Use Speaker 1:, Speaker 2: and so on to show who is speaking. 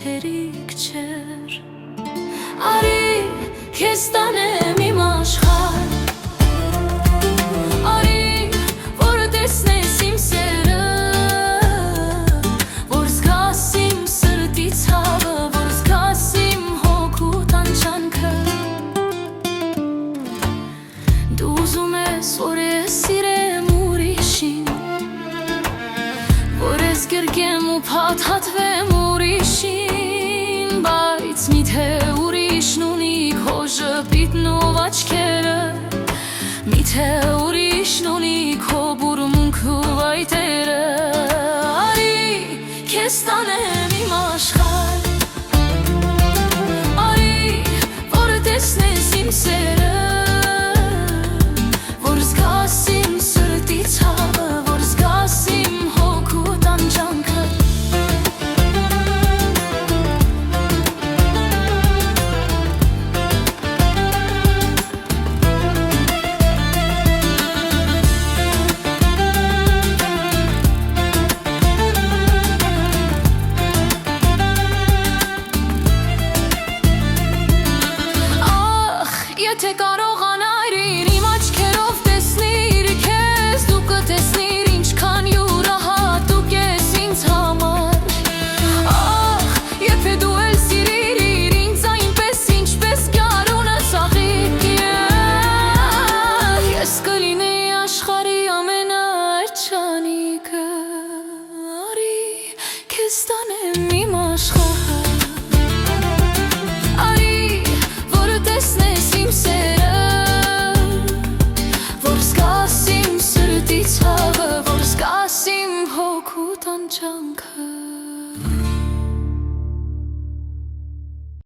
Speaker 1: Հերիք չեր Արի քեզ տանեմ իմ աշխարհ Արի որ տեսնես իմ սերը Որ զգաս իմ սրտի ցավը Որ զգաս իմ հոգու տանջանքը Դու ուզում ես որ ես սիրեմ ուրիշին Որ ես գրկեմ ու փաթաթվեմ ուրիշին Բայց միթե ուրիշն ունի քո ժպիտն ու աչքերը Միթե ուրիշն ունի քո բուրմունքը ու վայտերը Արի քեզ տանեմ իմ աշխարհ Արի որ տեսնես իմ սերը Որ զգաս իմ սրտի ցավը Որ զգաս իմ հոգու տանջանքը Եթե կա